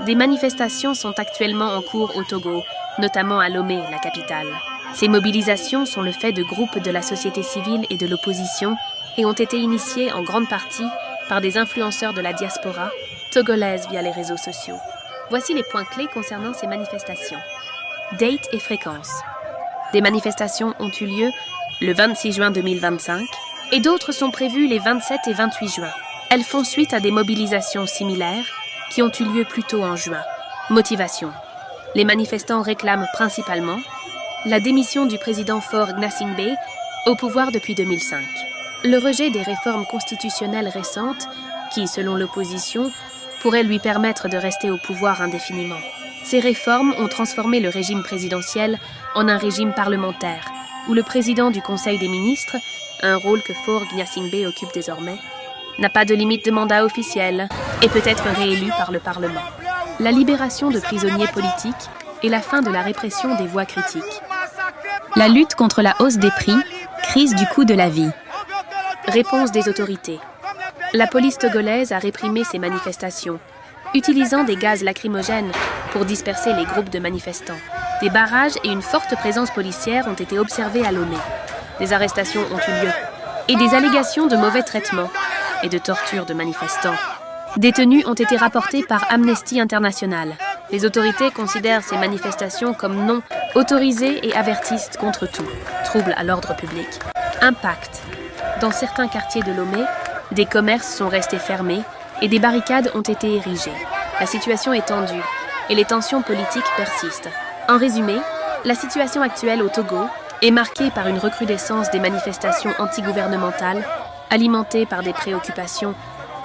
Des manifestations sont actuellement en cours au Togo, notamment à Lomé, la capitale. Ces mobilisations sont le fait de groupes de la société civile et de l'opposition et ont été initiées en grande partie par des influenceurs de la diaspora togolaise via les réseaux sociaux. Voici les points clés concernant ces manifestations. Date et fréquence. Des manifestations ont eu lieu le 26 juin 2025 et d'autres sont prévues les 27 et 28 juin. Elles font suite à des mobilisations similaires qui ont eu lieu plus tôt en juin. Motivation. Les manifestants réclament principalement la démission du président Faure Gnassingbé au pouvoir depuis 2005. Le rejet des réformes constitutionnelles récentes qui, selon l'opposition, pourraient lui permettre de rester au pouvoir indéfiniment. Ces réformes ont transformé le régime présidentiel en un régime parlementaire, où le président du Conseil des ministres, un rôle que Faure Gnassingbé occupe désormais, n'a pas de limite de mandat officiel et peut être réélu par le Parlement. La libération de prisonniers politiques et la fin de la répression des voix critiques. La lutte contre la hausse des prix, crise du coût de la vie. Réponse des autorités. La police togolaise a réprimé ces manifestations, utilisant des gaz lacrymogènes pour disperser les groupes de manifestants. Des barrages et une forte présence policière ont été observés à Lomé. Des arrestations ont eu lieu et des allégations de mauvais traitements et de torture de manifestants. Des tenues ont été rapportées par Amnesty International. Les autorités considèrent ces manifestations comme non autorisées et avertissent contre tout trouble à l'ordre public. Impact. Dans certains quartiers de Lomé, des commerces sont restés fermés et des barricades ont été érigées. La situation est tendue et les tensions politiques persistent. En résumé, la situation actuelle au Togo est marquée par une recrudescence des manifestations antigouvernementales alimentées par des préoccupations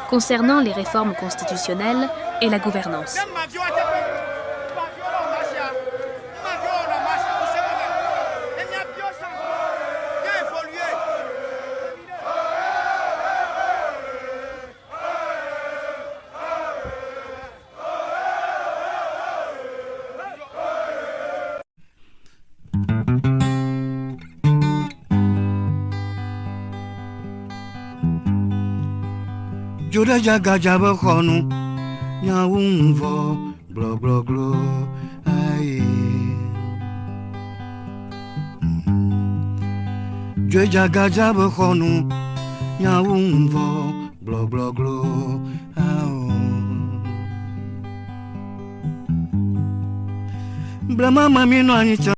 concernant les réformes constitutionnelles et la gouvernance. Joda jaga jaba khonu nyawung vo blo blo blo ai Joda jaga jaba khonu nyawung vo blo blo blo Brahma mami no ani